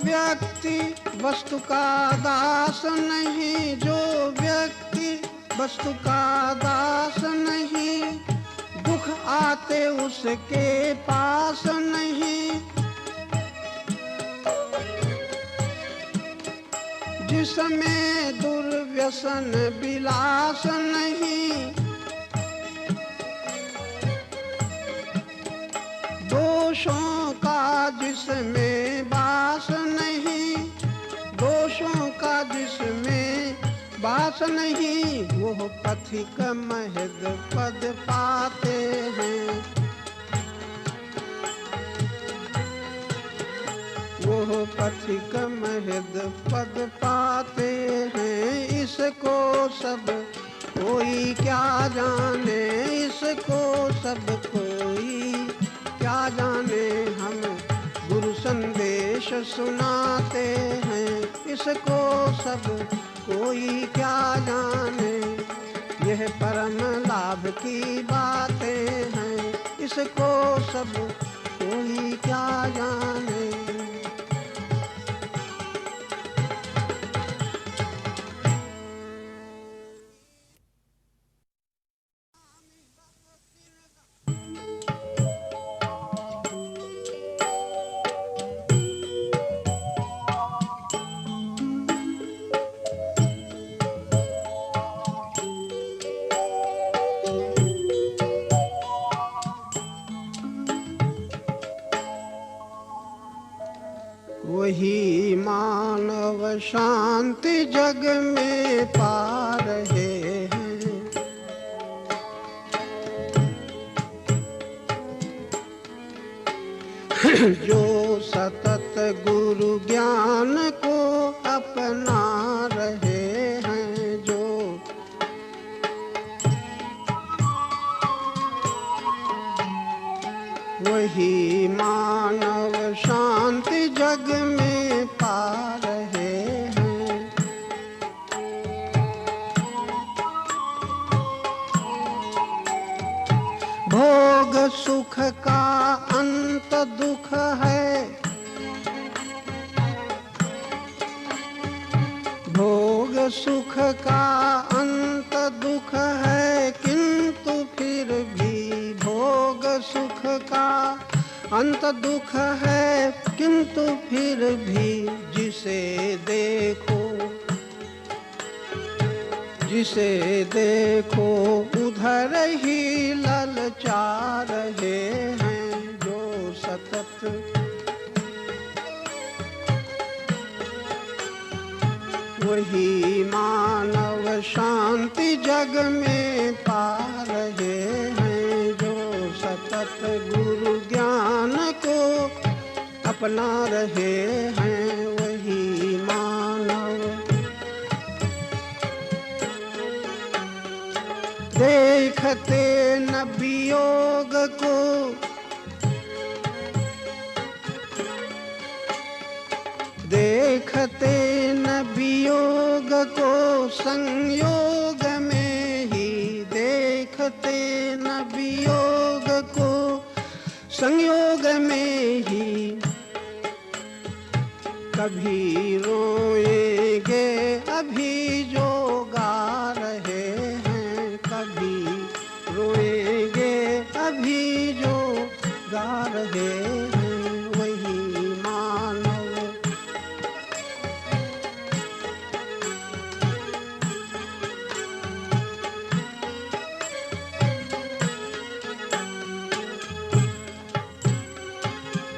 व्यक्ति वस्तु का दास नहीं, जो व्यक्ति वस्तु का दास नहीं, दुख आते उसके पास नहीं। जिसमें दुर्व्यसन विलास नहीं, दोषों का जिसमें वास नहीं, दोषों का जिसमें वास नहीं, वो पथिक महद पद पाते हैं। वो पथिक महद पद पाते हैं। इसको सब कोई क्या जाने, इसको सब कोई क्या जाने, हम गुरु संदेश सुनाते हैं। इसको सब कोई क्या जाने, यह परम लाभ की बातें हैं। इसको सब कोई क्या जाने। वही मानव शांति जग में पा रहे हैं। जो सतत गुरु ज्ञान को अपना रहे हैं, जो वही मानव शांति जग में पा रहे हैं। भोग सुख का अंत दुख है, भोग सुख का अंत दुख है, किंतु फिर भी भोग सुख का अंत दुख है, किंतु फिर भी जिसे देखो, जिसे देखो उधर ही ललचा रहे हैं। जो सतत वही मानव शांति जग में पा रहे हैं। जो सतत गुरु ज्ञान को अपना रहे हैं, वही मानव देखते न वियोग को, देखते न वियोग को, संयोग में ही देखते न वियोग को, संयोग में ही कभी रोएंगे अभी जो गा रहे हैं, कभी रोएंगे अभी जो गा रहे हैं, वही मानव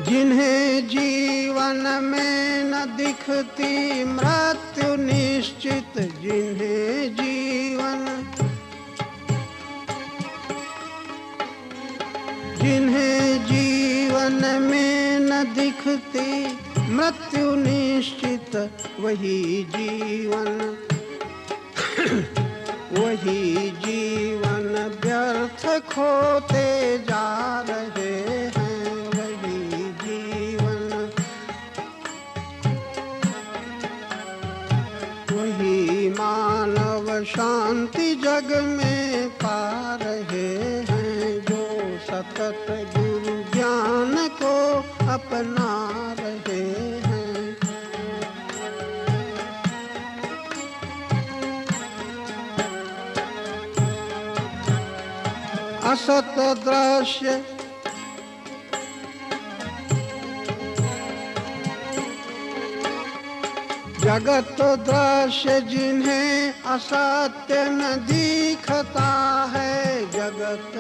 जिन्हें जीवन में न दिखती मृत्यु निश्चित, जिन्हें जीवन, जिन्हें जीवन में न दिखती मृत्यु निश्चित, वही जीवन, वही जीवन व्यर्थ खोते जा रहे हैं। वही मानव शांति जग में पा रहे हैं। जो सतत गुरु ज्ञान को अपना रहे हैं, असत दृश्य जगत दृश्य जिन्हें असत्य न दिखता है, जगत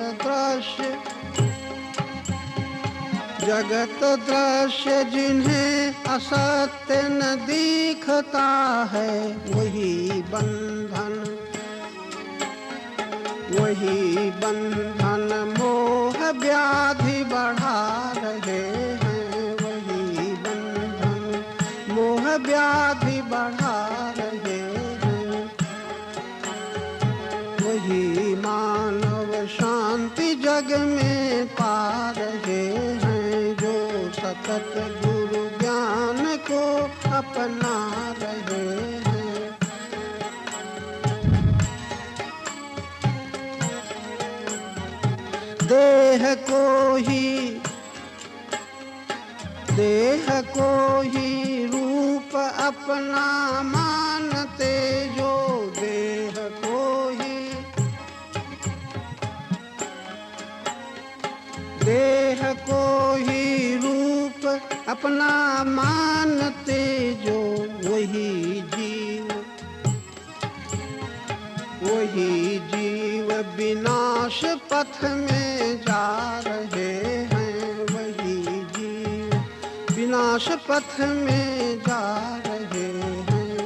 दृश्य जिन्हें असत्य न दिखता है, वही बंधन मोह व्याधि बढ़ा रहे हैं, वही बंधन मोह व्याधि बढ़ा रहे हैं। वही मानव शांति जग में पा रहे हैं, जो सतत गुरु ज्ञान को अपना रहे हैं। देह को ही रूप अपना मानते, जो देह को ही रूप अपना मानते, जो वही जीव विनाश पथ में जा रहे हैं, वही जीव विनाश पथ में जा रहे हैं।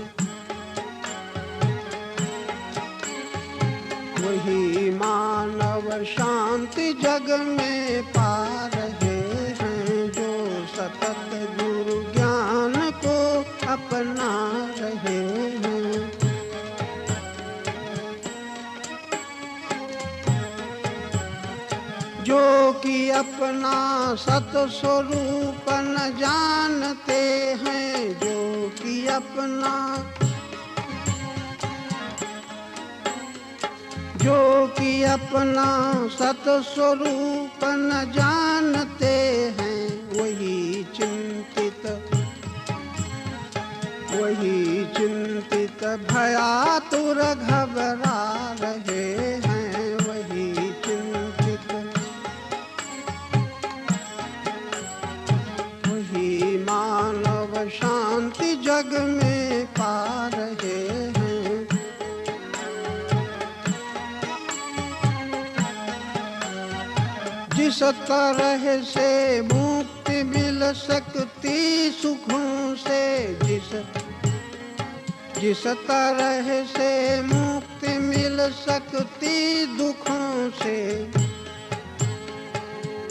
वही मानव शांति जग में पा रहे हैं, जो सतत गुरु ज्ञान को अपना रहे हैं। जो कि अपना सत स्वरूप न जानते हैं, जो कि अपना सत स्वरूप न जानते हैं, वही चिंतित भयातुर घबरा रहे हैं, वही मानव शांति जग में पा रहे हैं। जिस तरह से मुक्ति मिल सकती सुखों से, जिस तरह से मुक्ति मिल सकती दुखों से,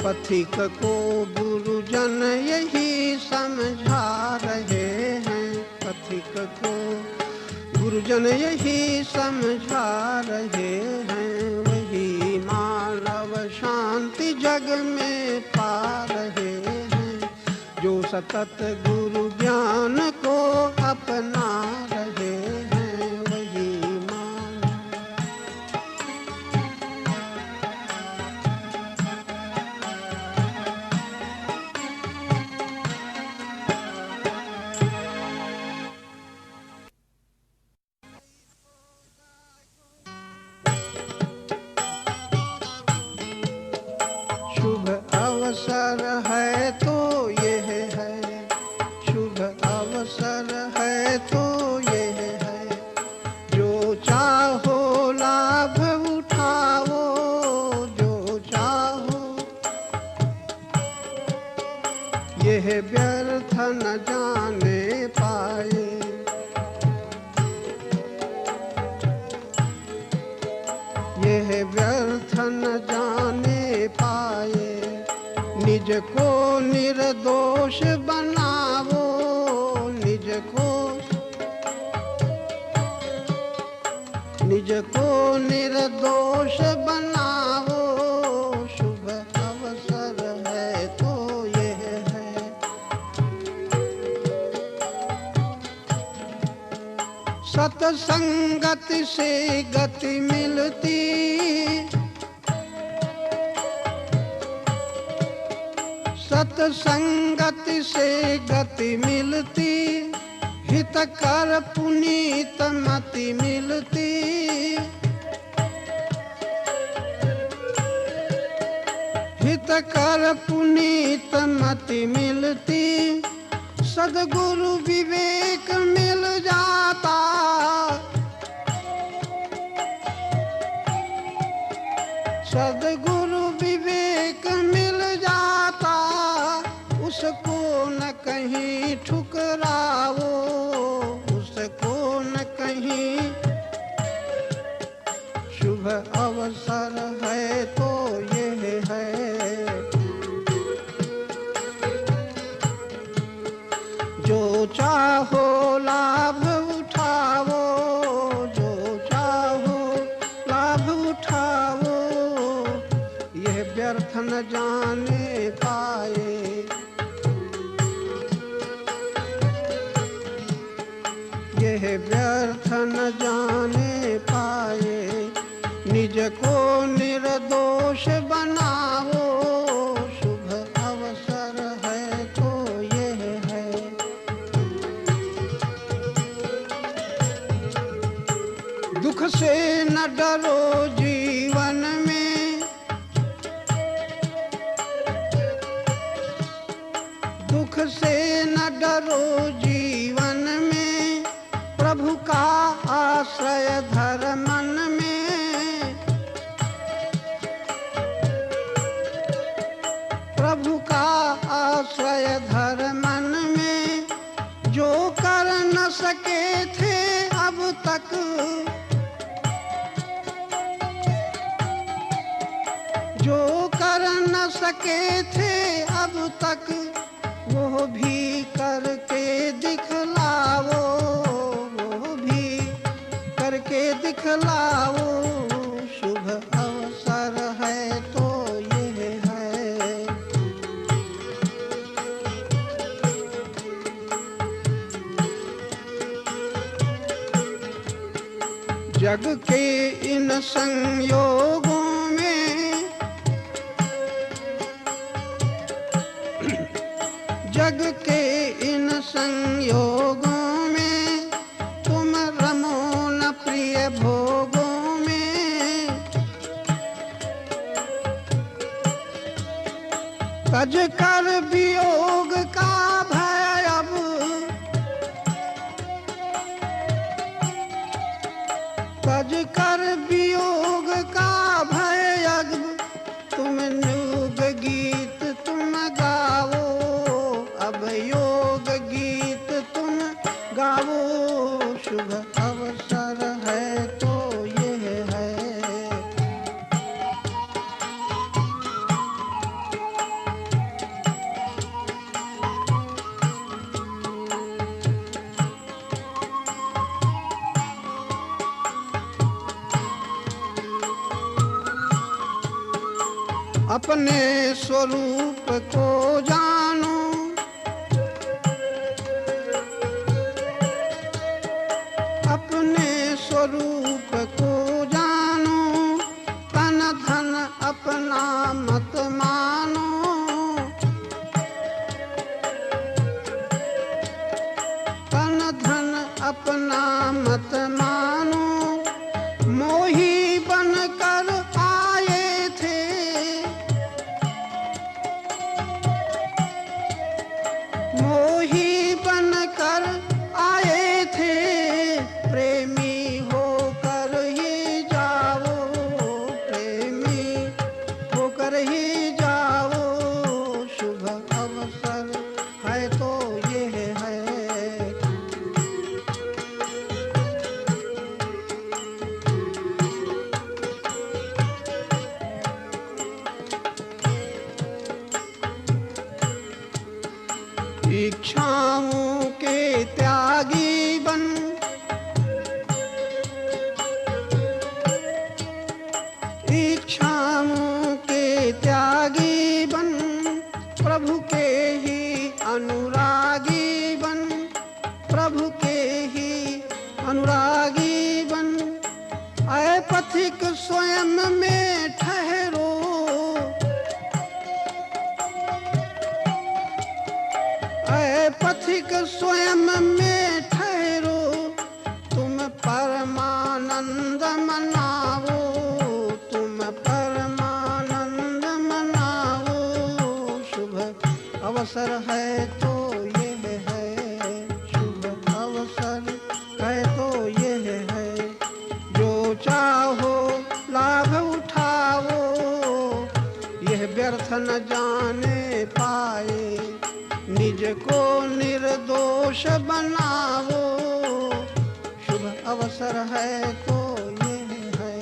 पथिक को गुरुजन यही समझा रहे हैं, पथिक को गुरुजन यही समझा रहे हैं। वही मानव शांति जग में पा रहे हैं, जो सतत गुरु ज्ञान को अपना रहे हैं, वही शुभ अवसर है तो यह है, शुभ अवसर है तो यह है, जो चाहो लाभ उठाओ, जो चाहो यह व्यर्थ न जाने पाए, यह व्यर्थ न जाने पाए। निज को निर्दोष बनावो, निज को निर्दोष बनावो, शुभ अवसर है तो यह है। सत्संगत से गति मिलती, सत्संगत से गति मिलती, हित कर पुनीत मति मिलती। हित कर पुनीत मति मिलती, सद्गुरु विवेक मिल जाता। सद्गुरु विवेक मिल जाता, उसको न कहीं ठुकराओ, उसको न कहीं। शुभ अवसर है तो ये है, जो चाहो लाभ उठाओ, जो चाहो लाभ उठाओ, यह व्यर्थ न जाने पाए। यह व्यर्थ न जाने पाए, निज को निर्दोष बनाओ। शुभ अवसर है तो यह है, दुख से न डरो जीवन में, दुख से न डरो जीवन में, प्रभु का आश्रय धर मन में। प्रभु का आश्रय धर मन में, जो कर न सके थे अब तक, जो कर न सके थे अब तक, वो भी करके दिखलाओ, वो भी करके दिखलाओ। शुभ अवसर है तो ये है, जग के इन संयोगों में, जग के इन संयोगों में, तुम रमो न प्रिय भोगों में। तज कर वियोग का भय अब, तज कर वियोग का भय अब, तुम योग गीत तुम गाओ, अब योग गीत तुम गाओ। शुभ अवसर है तो ये है, अपने स्वरूप को जानो, अपने स्वरूप को जानो, तन धन अपना मत मानो। तन धन अपना मत मानो, मोही बनकर आए थे, मोही बनकर आए थे, प्रेमी होकर ही जाओ, प्रेमी होकर ही जाओ। शुभ अवसर है तो ये है, इच्छाओं के त्यागी बन, इच्छाओं के त्यागी बन, प्रभु के ही अनुरागी बन, प्रभु के ही अनुरागी बन। ऐ पथिक स्वयं में ठहरो, ऐ पथिक स्वयं में ठहरो, तुम परमानंद मनाओ, तुम परमानंद मनाओ। अवसर है तो ये है, शुभ अवसर है तो ये है, जो चाहो लाभ उठाओ, यह व्यर्थ न जाने पाए, निज को निर्दोष बनाओ, शुभ अवसर है तो ये है।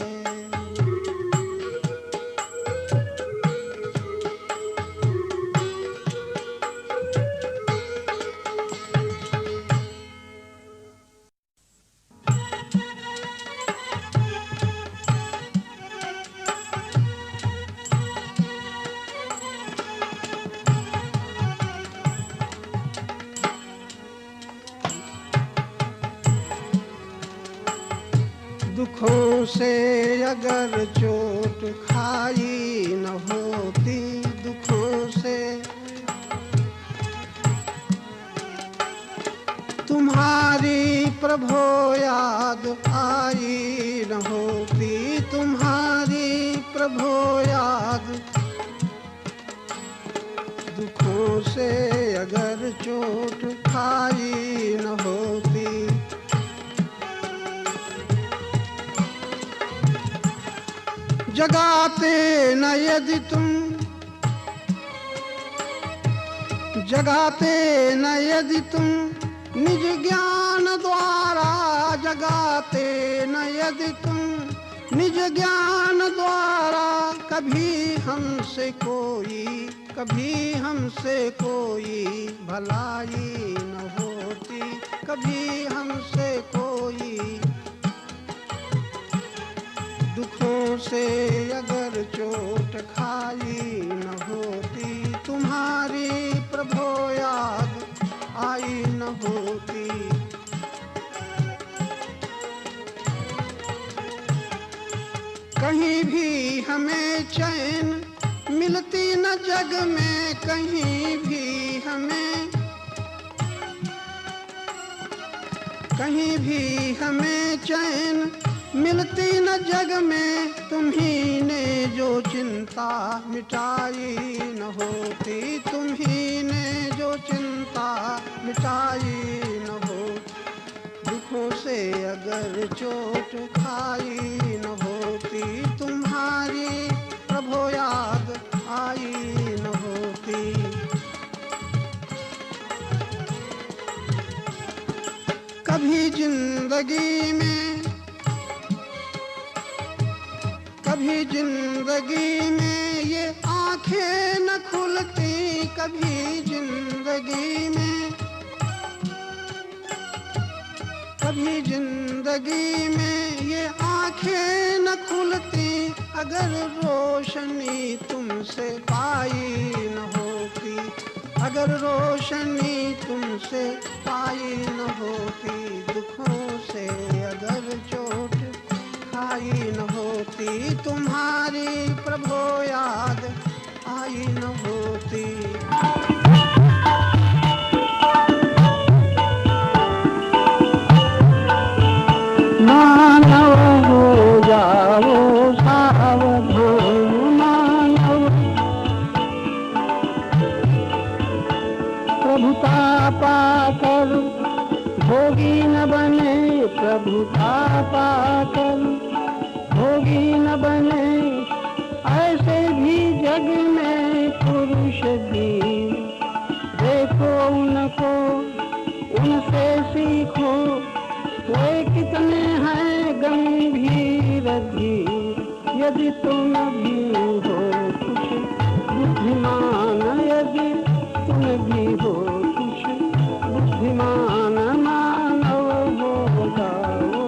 दुखों से अगर चोट खाई न होती, दुखों से तुम्हारी प्रभो याद आई न होती, तुम्हारी प्रभो याद। दुखों से अगर चोट खाई न होती, जगाते न यदि तुम, जगाते न यदि तुम निज ज्ञान द्वारा, जगाते न यदि तुम निज ज्ञान द्वारा, कभी हमसे कोई, कभी हमसे कोई भलाई न होती, कभी हमसे कोई। दुखों से अगर चोट खाई न होती, तुम्हारी प्रभो याद आई न होती। कहीं भी हमें चैन मिलती न जग में, कहीं भी हमें, कहीं भी हमें चैन मिलती न जग में, तुम्ही ने जो चिंता मिटाई न होती, तुम्ही ने जो चिंता मिटाई न हो। दुखों से अगर चोट खाई न होती, तुम्हारी प्रभो याद आई न होती। कभी जिंदगी में, कभी जिंदगी में ये आंखें न खुलती, कभी जिंदगी में, कभी जिंदगी में ये आंखें न खुलती, अगर रोशनी तुमसे पाई न होती, अगर रोशनी तुमसे पाई न होती। दुखों से अगर चोट खाई न होती, तुम्हारी प्रभो याद आई न होती। मानव हो जाओ सावधान, मानव प्रभुता पाकर भोगी न बने, प्रभुता पाकर भोगी न बने। ऐसे भी जग में पुरुष भी, देखो उनको, उनसे सीखो, वे कितने हैं गंभीर धीर। यदि तुम भी हो कुछ बुद्धिमान, यदि तुम भी हो कुछ बुद्धिमान, मानव हो जाओ।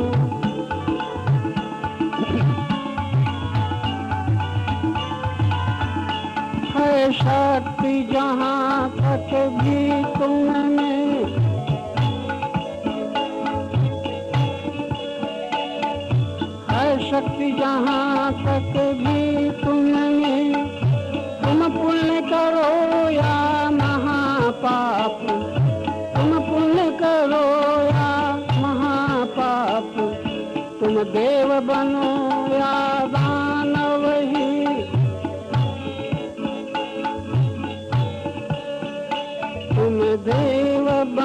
है शक्ति जहाँ तक भी तुम में, है शक्ति जहाँ तक भी तुम में। तुम पुण्य करो या महापाप, तुम पुण्य करो या महापाप, तुम देव बनो या दानव ही।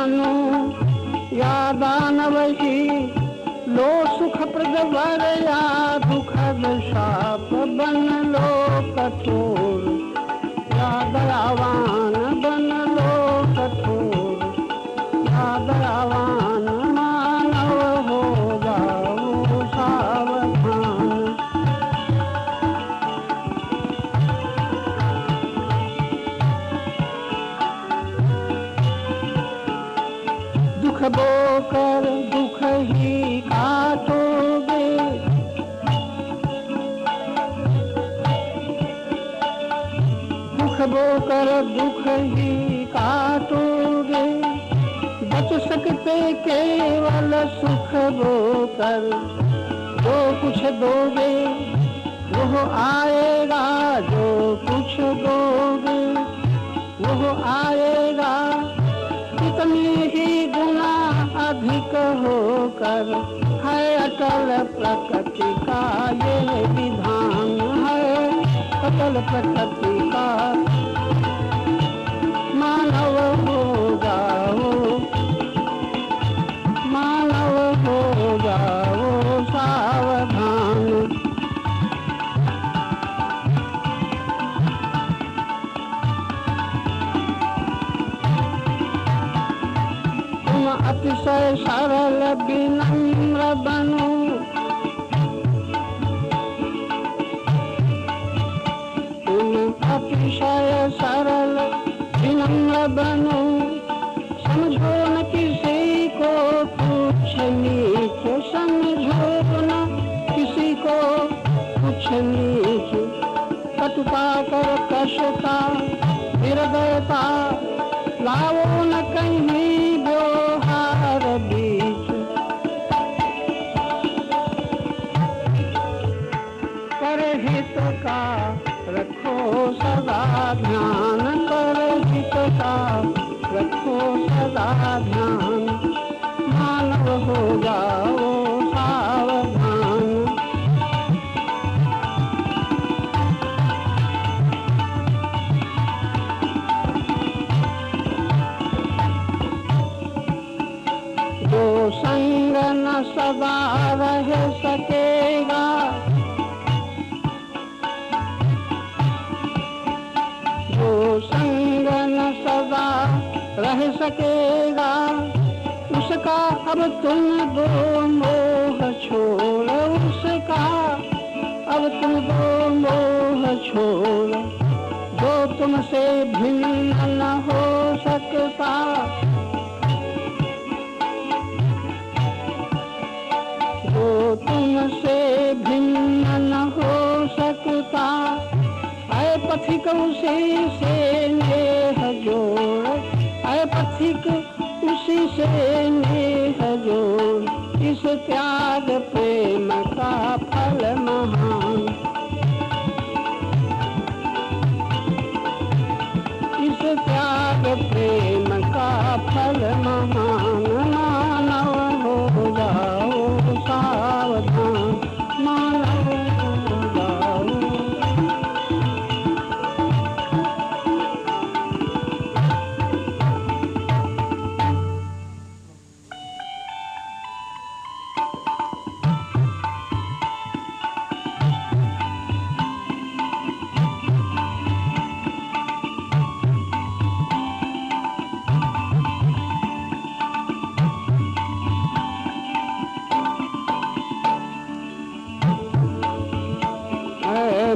मानो या दानव ही लो सुख प्रद वर या दुखद शाप बन लो कठोर या दयावान बन लो कठोर या दयावान मानव हो जाओ सावधान। दुख बोकर दुख ही काटोगे दुख बोकर दुख ही काटोगे बच सकते केवल सुख बोकर जो कुछ दोगे वो आएगा जो कुछ दोगे वो आएगा कितनी ही गुना अधिक होकर है अटल प्रकृति का ये विधान है अटल प्रकृति का मानव हो जाओ मानव हो जाओ सावधान। अतिशय सरल विनम्र बनो तुम अतिशय सरल विनम्र बनो समझो न किसी को कुछ नीच समझो न किसी को कुछ नीच कटुता कर कष्टता निर्दयता लाओ न कहीं व्यवहार बीच कर हित का रखो सदा ध्यान कर हित का रखो सदा ध्यान मानव हो जाओ सावधान। जो संग न सदा रह सकेगा जो संग न सदा रह सकेगा उसका अब तुम दो मोह छोड़ उसका अब तुम दो मोह छोड़ जो तुमसे भिन्न न हो सकता जो तुमसे भिन्न न हो सकता ऐ पथिक उसी से नेह जोड़ ऐ पथिक उसी से नेह जोड़ इस त्याग प्रेम का फल महान इस त्याग प्रेम का फल महान मानव हो जाओ सावधान मानव हो जाओ।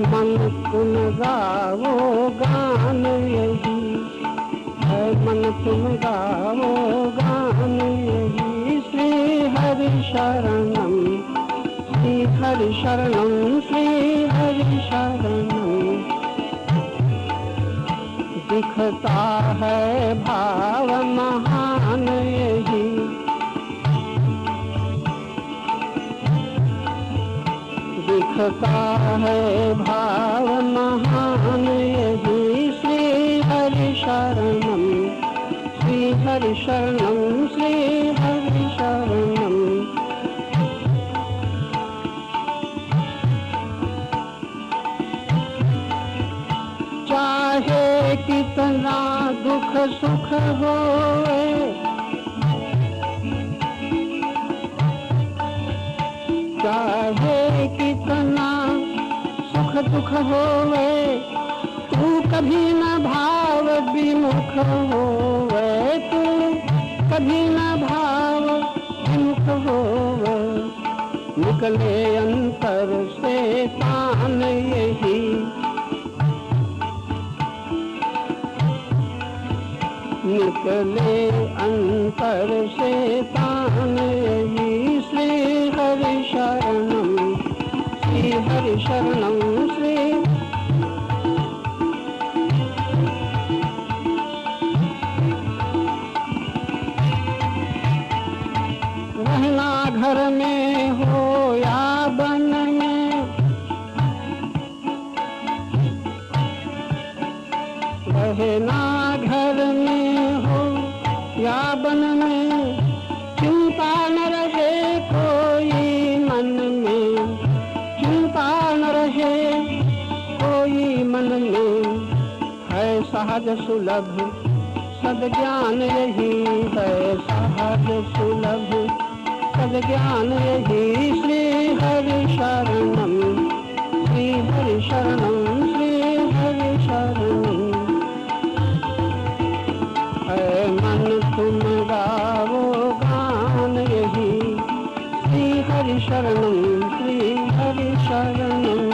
मन तुम गाओ गान यही है मन तुम गाओ गान यही श्री हरि शरणम श्री हरि शरणम श्री हरि शरणम दिखता है भाव महान यही दिखता है भाव महान यही श्री हरि शरणम श्री हरि शरणम श्री हरि शरणम। चाहे कितना दुख सुख होए चाहे कितना सुख दुख होवे, तू कभी न भाव विमुख होवे, तू कभी न भाव विमुख होवे। निकले अंतर से तान यही, निकले अंतर से तान यही। श्री हरि शरणम, श्री हरि शरणम, श्री रहना घर में हो या बन में, रहना घर में हो या बन में, चिंता न रहे कोई मन में, चिंता न रहे कोई मन में। है सहज सुलभ सद्ज्ञान यही, है सहज सुलभ सद्ज्ञान यही। श्री हरि शरणम, श्री हरि शरणम, श्री हरि शरणम। है मन तुम गावो गान यही, श्री हरि शरणम, श्री हरि शरणम।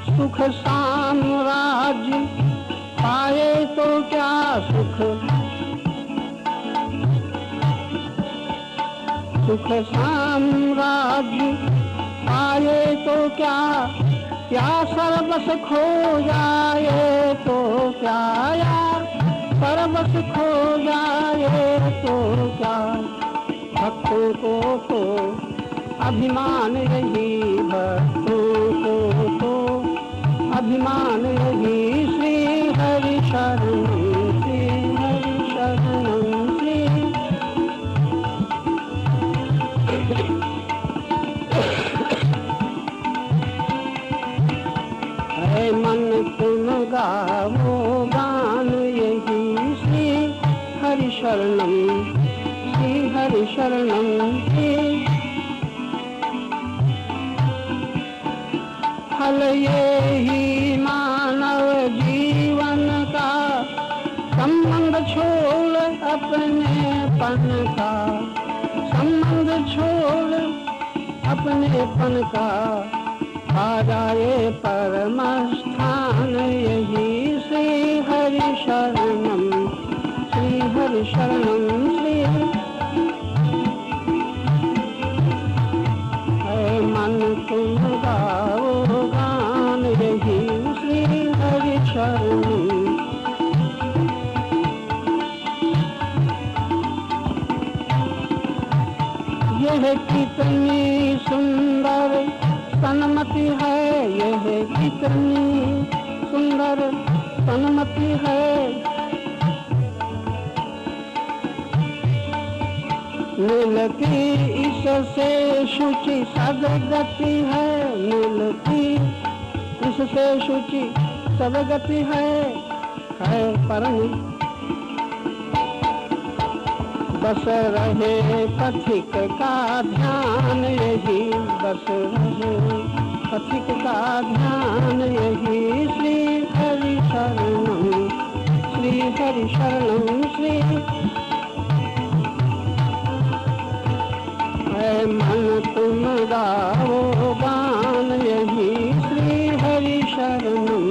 सुख साम्राज्य पाए तो क्या सुख, सुख साम्राज्य पाए तो क्या, क्या सर्वस खो जाए तो क्या, या सर्वस खो जाए तो क्या। भक्तों को तो अभिमान यही, भक्तों को तो अभिमान यही। श्री हरि शरणम, श्री हरि शरणम, श्री है मन तुम गावो गान यही। श्री हरि शरणम, श्री हरि शरणम, श्री फल ये ही मानव जीवन का, संबंध छोड़ अपनेपन का, संबंध छोड़ अपनेपन का। आ जाए परम स्थान यही। श्री हरि शरणम, श्री हरि शरणम, श्री है मन तुम गाओ गान यही। श्री हरि शरणम। यह कितनी सुंदर सन्मति है, यह कितनी सुंदर सन्मति है। मिलती इससे शुचि सदगति है, मिलती इससे शुचि सदगति है परम बस रहे पथिक का ध्यान यही, बस रहे पथिक का ध्यान यही। श्री हरि शरणम, श्री हरि शरणम, श्री है मन तुम गाओ गान यही। श्री हरि शरणम,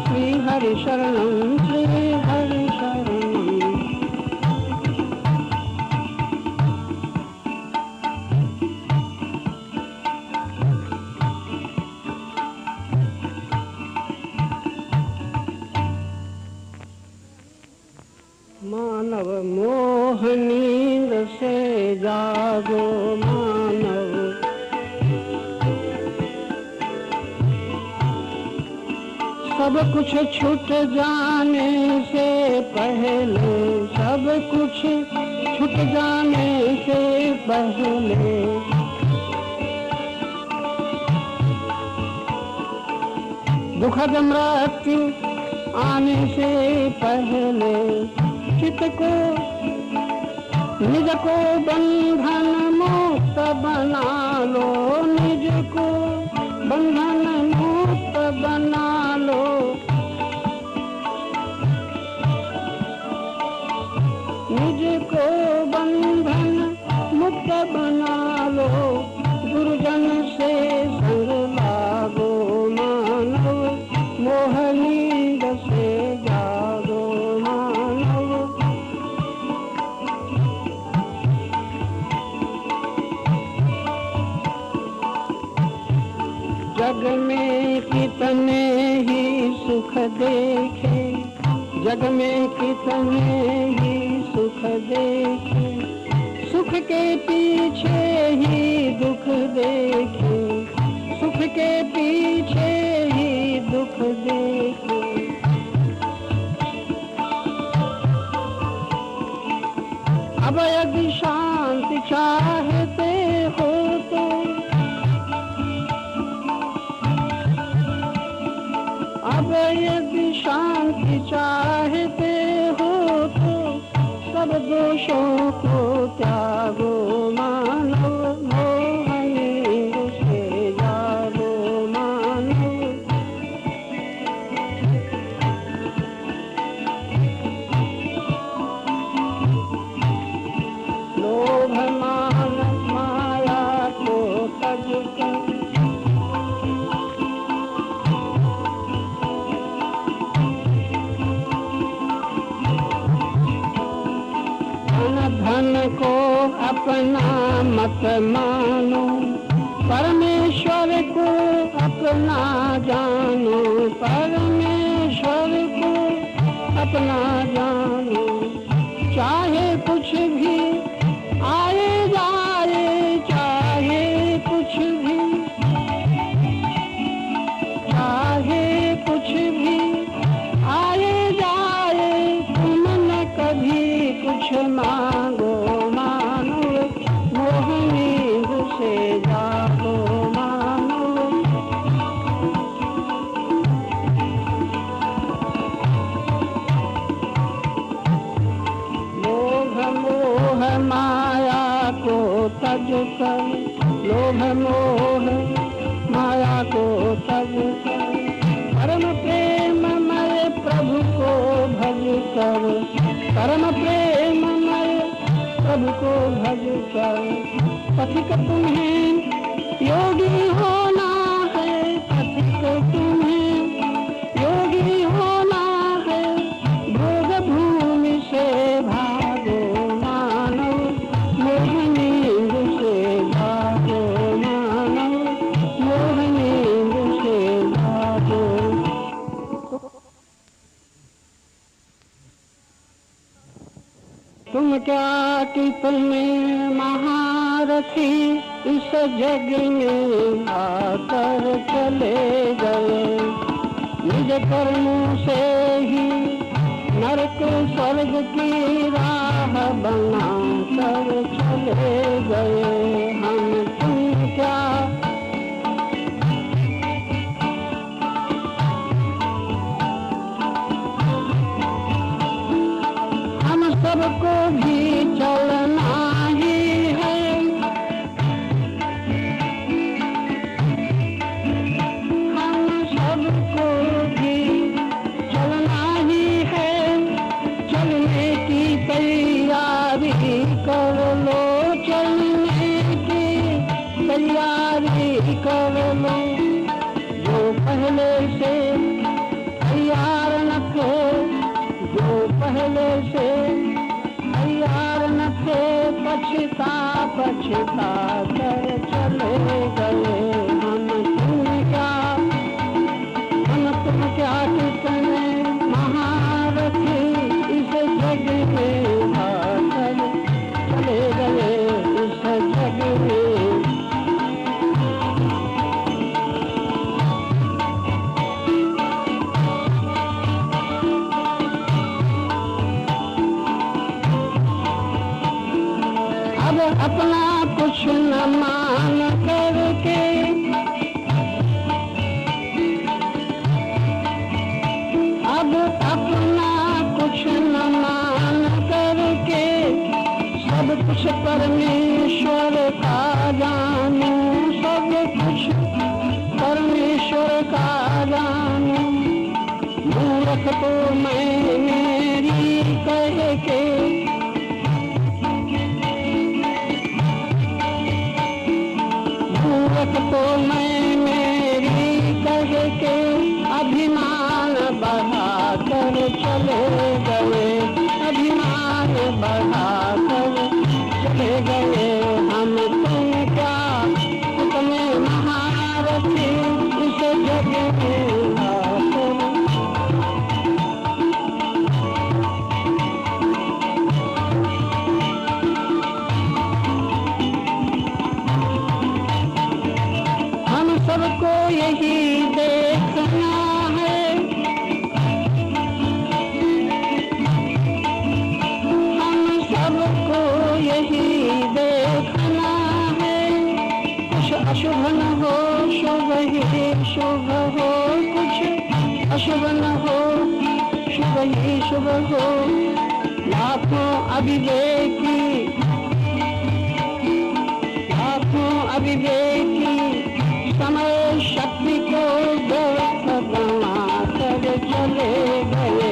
श्री हरि शरणम, श्री हरि शरणम। मानव मोह नींद से जागो मानव, सब कुछ छूट जाने से पहले, सब कुछ छूट जाने से पहले दुखद मृत्यु आने से पहले चित्त को निज को बंधन मुक्त बना लो, निज को बंधन मुक्त बना लो। निज को बंधन मुक्त बना लो, गुरुजन से संग लागो मानव, मोह नींद से जागो मानव। जग में कितने ही सुख देखे, जग में कितने ही सुख देखे, सुख के पीछे ही दुख देखे, सुख के पीछे ही दुख देखे। अब यदि शांति चाहते हो तो, अब यदि शांति चाहते हो तो सब दोषों को त्यागो मानव, मोह नींद से जागो मानव। लोभ मान माया को तज कर, धन को अपना मत मानो, परमेश्वर को अपना जानो, परमेश्वर को अपना जानो। चाहे कुछ भी आए जाए, चाहे कुछ भी, चाहे कुछ भी आए जाए, तुम न कभी कुछ मांगो मानो, मोह नींद से जागो मानो। लोभ मोह माया को तज कर, लोभ मोह माया को तज कर, परम प्रेममय प्रभु को भज कर, परम प्रेममय प्रभु को भज कर। पथिक तुम्हें योगी होना है, पथिक तुम्हें योगी होना है, भोग भूमि से भागो मानव, मोह नींद से भागो मानव, मोह नींद से भागो। तुम क्या कि तुम्हें महारथी इस जग में आकर चले गए, निज कर्मों से ही नरक स्वर्ग की राह बना कर चले गए। हम तुम क्या सबको भी चलना ही है, हम सबको भी चलना ही है। चलने की तैयारी कर लो, चलने की तैयारी कर लो। जो पहले से तैयार न थे, जो पहले से तैयार न थे, पछता पछता कर चले गए। हम तुम क्या कितने महारथी इस जग में आकर चले गए, इस जग में। अब अपना कुछ न मान करके, अब अपना कुछ न मान करके सब कुछ परमेश्वर का जानू, सब कुछ परमेश्वर का जानू। मूर्ख तो मैं मेरी कह के, मूर्ख तो मैं मेरी कह के अभिमान बढ़ा कर चले गए, अभिमान बढ़ा कर चले गए। हम तुम क्या कितने महारथी इस जग में आकर। हम सबको यही देखना है, हम सबको यही देखना है। कुछ अशुभ न हो, शुभ ही शुभ हो, कुछ अशुभ न हो, शुभ ही शुभ हो। लाखों अविवेकी, लाखों अविवेकी समय शक्ति को व्यर्थ गंवा कर चले गए।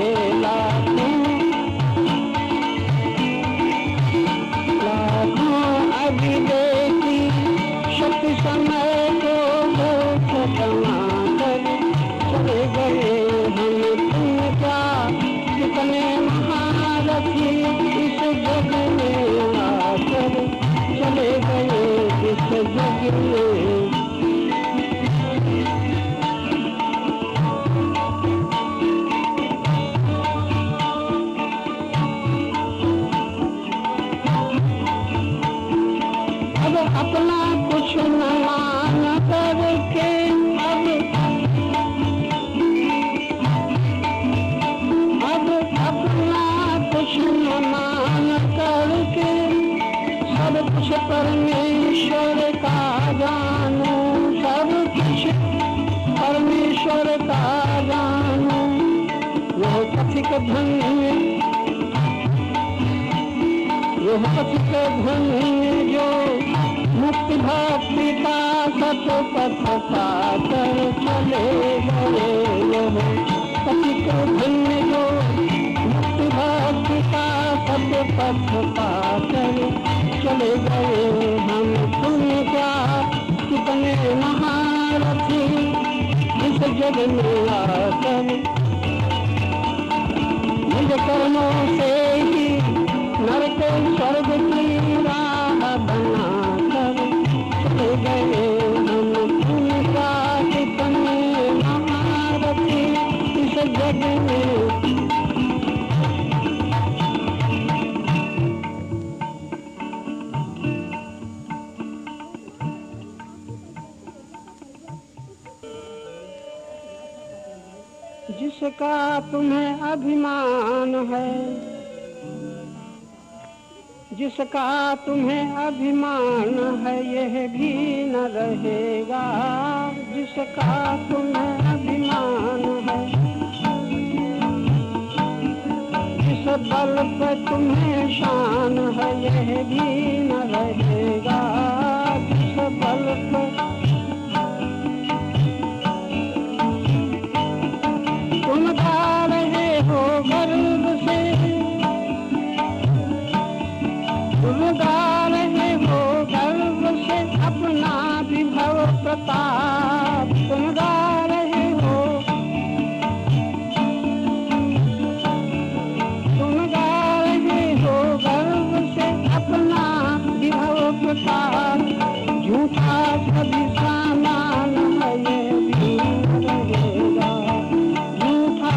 लाखों अविवेकी शक्ति समय को व्यर्थ गंवा कर चले गए। हम तुम क्या कितने महारथी इस जग में आकर चले गए, इस जग में। अपना कुछ न मान करके, अब अपना कुछ न मान करके सब कुछ परमेश्वर का जानू, सब कुछ परमेश्वर का जानू। वह कथिक धन्य, वह कथिक धन्य जो मुक्ति भक्ति का सत पथ पाकर चले गए। वह कथिक धन्य जो मुक्ति भक्ति का सत पथ पाकर चले गए। हम तुम क्या कितने महारथी इस जग में आकर निज कर्मों से ही नरक स्वर्ग की राह बना कर चले गए। हम तुम क्या कितने महारथी इस जग में। जिसका तुम्हें अभिमान है, जिसका तुम्हें अभिमान है यह भी न रहेगा। जिसका तुम्हें अभिमान है, जिस बल पर तुम्हें शान है यह भी न रहेगा। जिस बल पर तुम गा रहे हो गर्व से, तुम गा रहे हो गर्व से अपना विभव प्रताप। तुम गा रहे हो, तुम गा रहे हो गर्व से अपना विभव प्रताप। झूठा कभी सामान है ये भी रहेगा, झूठा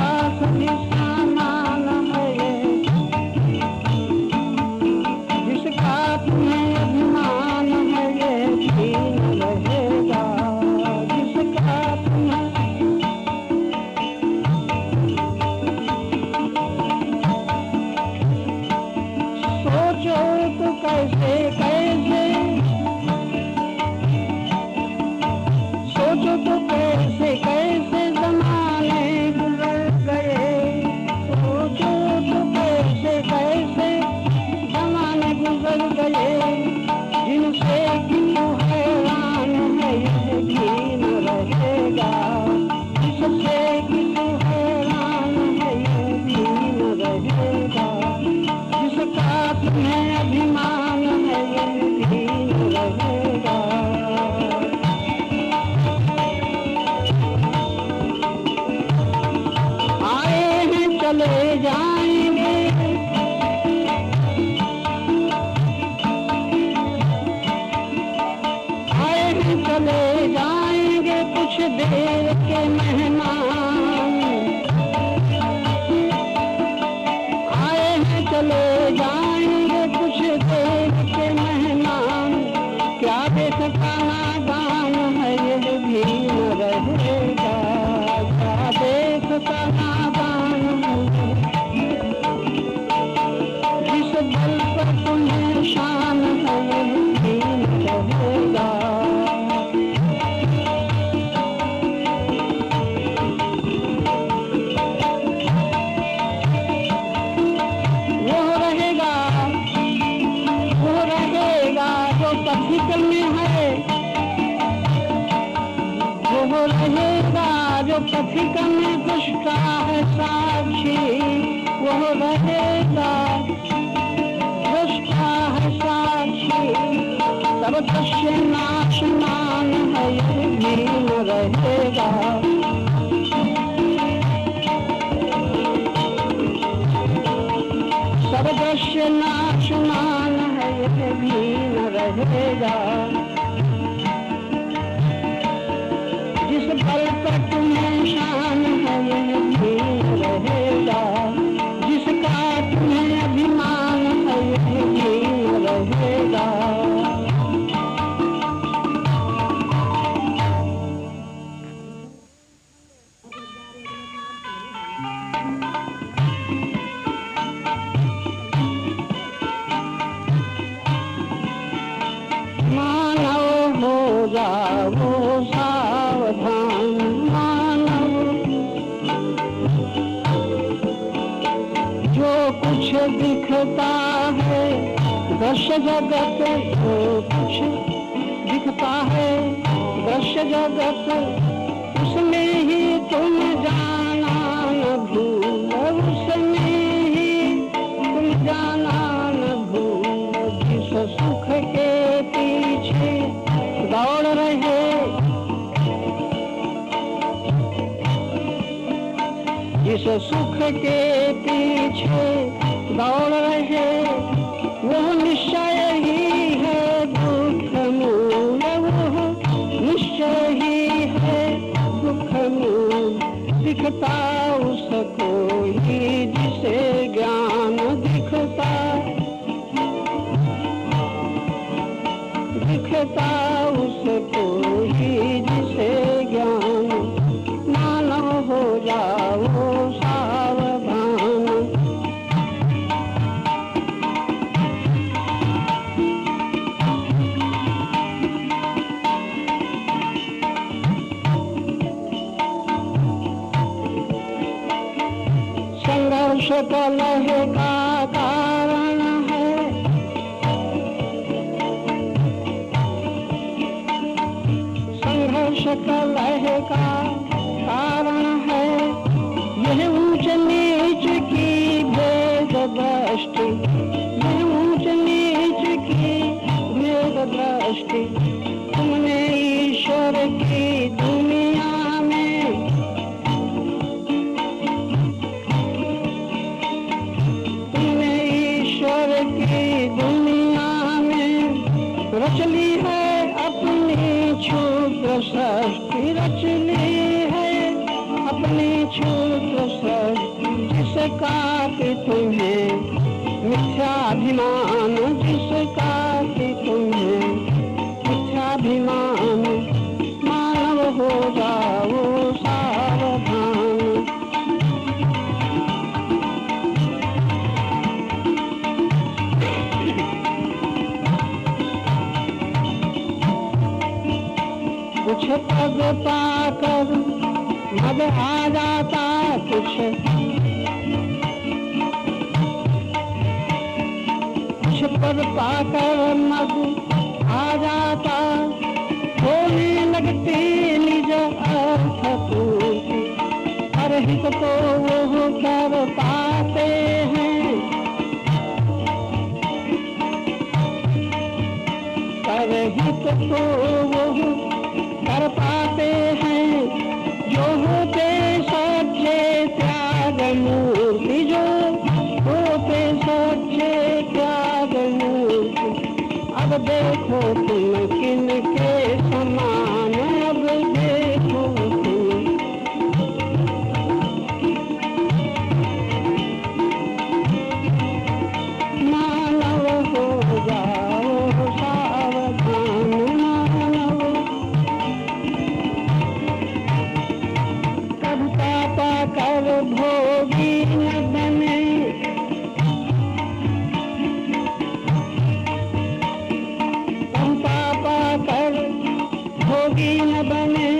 चले जाएंगे, आए हैं चले जाएंगे कुछ देर के मेहमान, आए हैं चले जाएंगे कुछ देर के मेहमान, क्या देखता नादान है ये भी न रहेगा, क्या देखता नादान है जिस बल पर तुम्हें शान है ये भी न रहेगा। वो रहेगा जो पथिक में है, वो रहेगा जो पथिक में दुष्टा है साक्षी, वो रहेगा दुष्टा है साक्षी, सब दृश्य नाशमान है ये भी न रहेगा। सब दृश्य नाशमान है ये भी न रहेगा, जिस बल पर तुम्हें शान है ये भी न रहेगा, जिसका तुम्हें अभिमान है ये भी न रहेगा। जाओ सावधान मानव, जो कुछ दिखता है दृश्य जगत, जो कुछ दिखता है दृश्य जगत, उसमें ही तुम जाना न भूल, उसमें ही तुम जाना न भूल, जिस सुख के पीछे दौड़ रहे, जिस सुख के पीछे दौड़ रहे, वो निश्चय ही है दुख मूल, वो निश्चय ही है दुख मूल, दिखता उसको ही जिसे ज्ञान दिखता, दिखता उसको ही जिसे ज्ञान, मानो हो जाओ सावधान। संघर्ष कलह का कारण है, संघर्ष कलह का कारण है, यह ऊंच नीच की भेद दृष्टि, यह ऊंच नीच की भेद दृष्टि, तुमने ईश्वर की दुनिया में, तुमने ईश्वर की दुनिया में रच ली है अपनी क्षुद्र सृष्टि, रच ली है अपनी क्षुद्र सृष्टि, जिसका कि तुम्हें मिथ्याभिमान, जिसका कि तुम्हें मिथ्याभिमान, मानव हो जाओ सावधान। कुछ पद पाकर मद आ जाता, कुछ पद पाकर मद आ जाता, होने लगती निज अर्थ पूर्ति, परहित तो वो कर पाते हैं, परहित तो वो कर पाते हैं, जो होते सच्चे त्याग मूर्ति, पाकर भोगी न बने, चंपा पाकर भोगी न बने,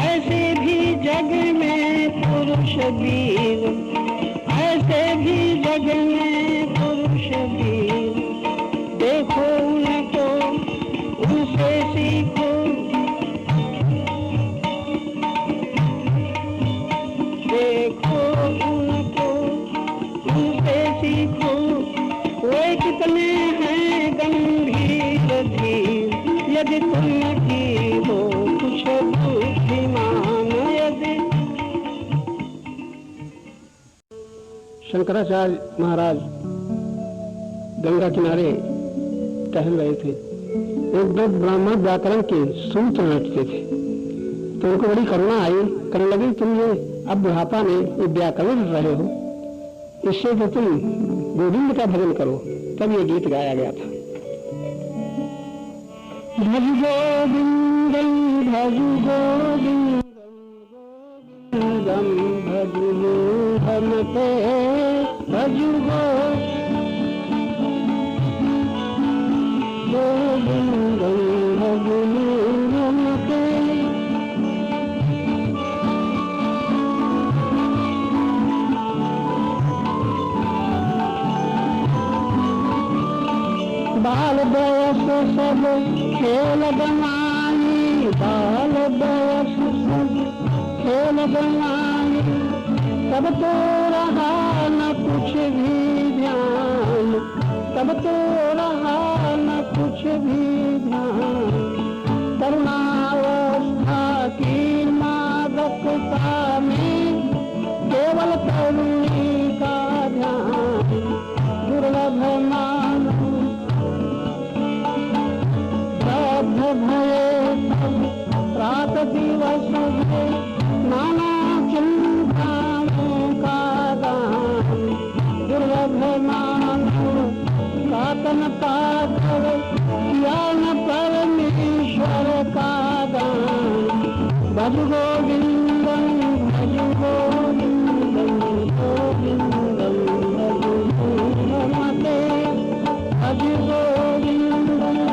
ऐसे भी जग में पुरुष वीर, ऐसे भी जग में पुरुष वीर। देखो उनको, उनसे सीखो, देखो उनको, उनसे सीखो, वे कितने हैं गंभीर धीर। यदि तुम की हो कुछ बुद्धिमान, यदि। शंकराचार्य महाराज गंगा किनारे टहल रहे थे। एक दो ब्राह्मण व्याकरण के सूत्र रटते थे, तो उनको बड़ी करुणा आई। करने लगी, तुम ये अब बुढ़ापा में ये व्याकरण रट रहे हो, इससे तो तुम गोविंद का भजन करो। तब ये गीत गाया गया था। भज गोविंदम भज गोविंदम गोविंदम भज मोहनते भज गोविंदम भज मोहनते। बाल बयस सब खेल गवाई, बाल बयस सब खेल गवाई, तब तो रहा न कुछ भी ध्यान, तब तो रहा न कुछ भी ध्यान। तरुणावस्था की मादकता में केवल तरुणी का ध्यान, दुर्लभ मानव भये रात दिवस है, नाना चिंताओं का दान। दुर्लभ मानव कातन पाकर किया न परमेश्वर का दान। भज गोविंदम भज गोविंदम गोविंदम भज गोविंदम भज गोविंदम।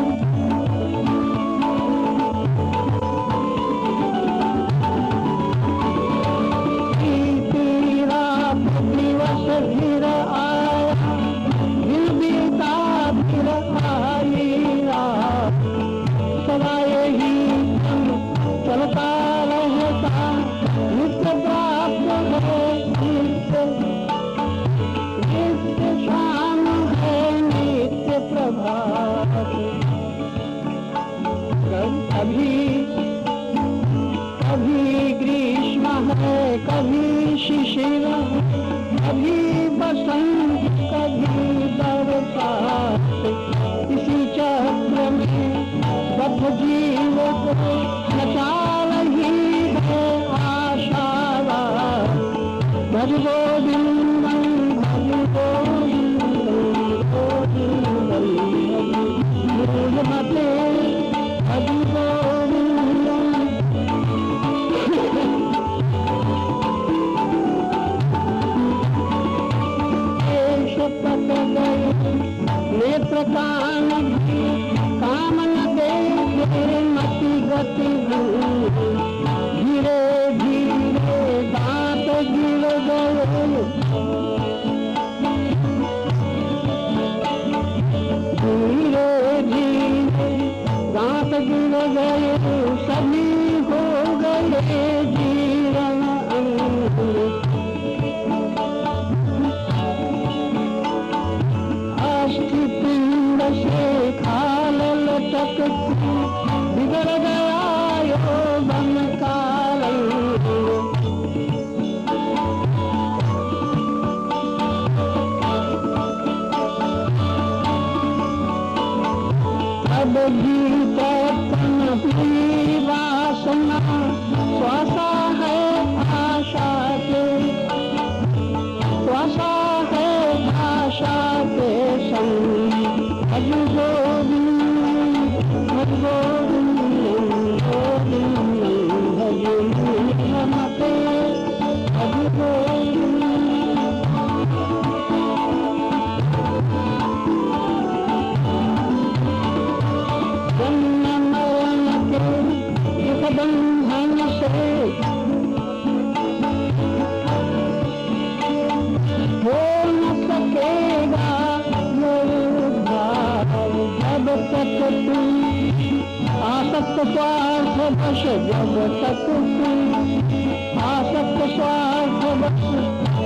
फिर आया दिल बीता, फिर आई रात, सदा यही चलता रहता। नित्य प्राप्त है नित्य, नित्य शाम है नित्य प्रभात। कभी कभी ग्रीष्म है, कभी शिशिर है, कभी बसंत कभी बरसात। इसी चक्र में बद्ध जीव को नचा रही है आशा रात। भज गोविंदम भज गोविंदम गोविंदम मूढ़मते भज गोविंदम। नेत्र कान काम न देखे, मति गति धीरे धीरे दांत गिर गए, धीरे धीरे दांत गिर गए, सभी हो गए जीवन अंग। अस्थि पिंड से खाल लटकती, बिगड़ गया यौवन का रंग। आसक्त स्वार्थ बस जब तक आसक्त स्वार्थ बस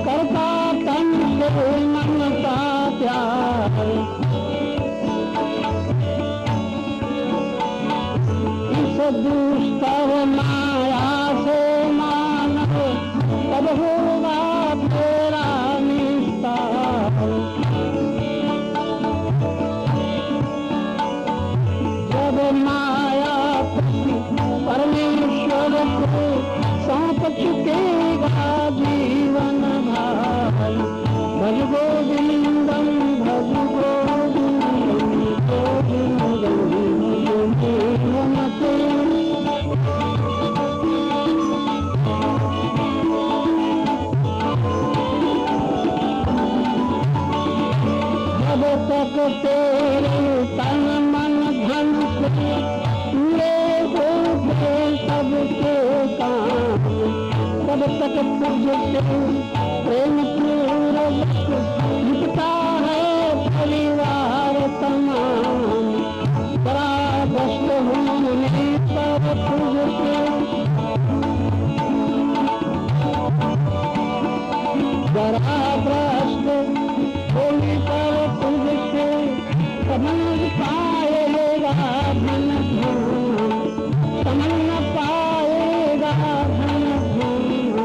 करता तन से मन का प्यार इस दुष्कर माया से मानव तब होगा तेरा निस्तार जब माया परमेश्वर को सौंप चुकेगा जीवन भाई भज गोविंदम भज गोविंदम जब तक तेरे तन मन धन से पूरे होते सबके काम तब तक तुझसे प्रेम पूर्वक लिपटा है परिवार तमाम परागस्त होने पर तुझसे परागस्त होने पर तुझसे समझ पाएगा धन धाम समझ पाएगा धन धाम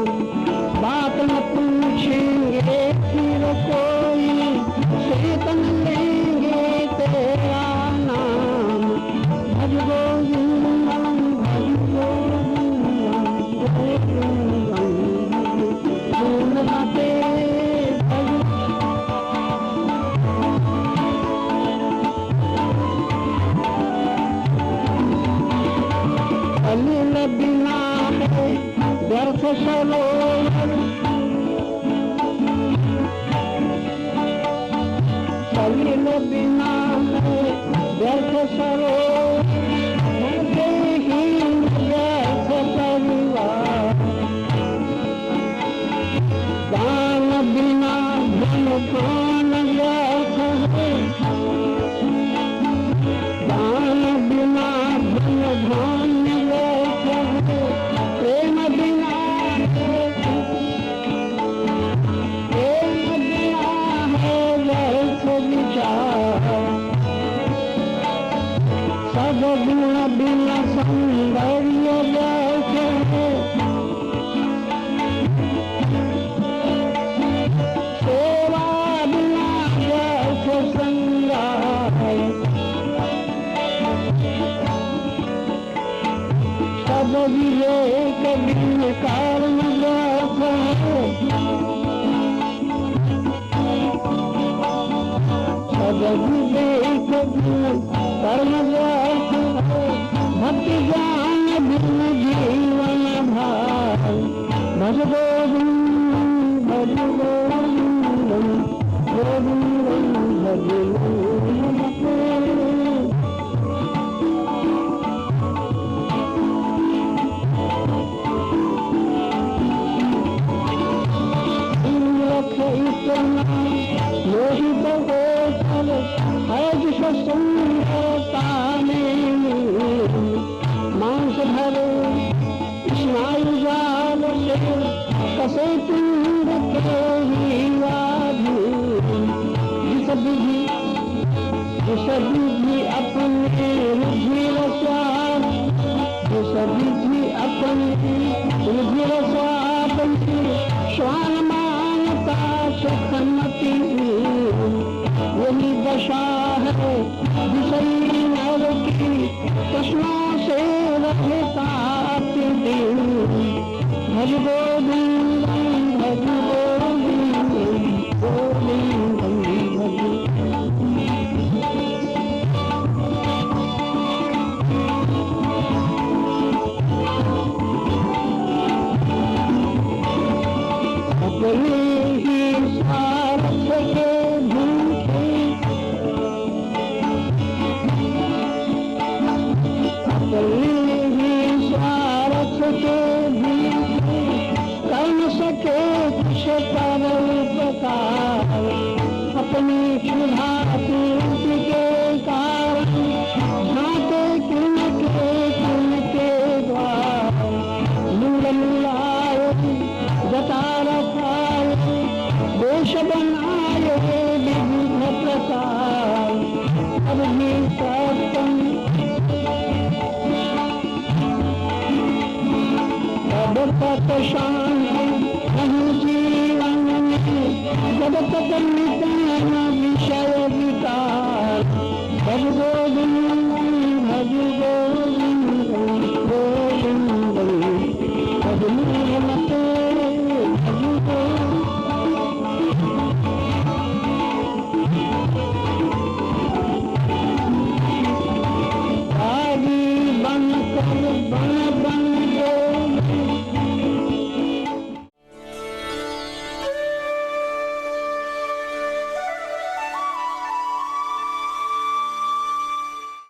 बात न पूछेंगे फिर कोई चेतन लेंगे तेरा नाम भज गोविंदम भज गोविंदम गोविंदम अनिल बिना है व्यर्थ सरोवर अनिल बिना है व्यर्थ सरोवर ही व्यर्थ परिवार दान बिना धन खान व्यर्थ है दान बिना धन धान्य व्यर्थ है प्रेम बिना है व्यर्थ विचार सब गुण बिना सौंदर्य व्यर्थ है सेवा बिना व्यर्थ संग्रह सब विवेक बिन कर्म व्यर्थ है सब विवेक बिन कर्म व्यर्थ है भक्ति ज्ञान बिन जीवन भाई भज गोविंदम भज गोविंदम गोविंदम भज गोविंदम मोहित गोचर है जिस सुंदरता में मांस भरे स्नायु जाल से कसे पिंड के ही जिस विधि अपने रुधिर स्वाद जिस विधि अपने रुधिर स्वाद श्वान मानता सुखमती यही दशा है विषयी नर की प्रश्नों से रहता दिन भज गोविंदम भज गोविंदम गोविंदम भज अपने ही स्वार्थ के भूखे, अपने ही स्वार्थ के भूखे, कर न सके कुछ पर उपकार, अपनी क्षुधा पूर्ति के कारण झांके किनके द्वार, मूल मिलाए जता रखाए, देश बनाए विविध प्रकार, अब भी सत्संग तब तक शांति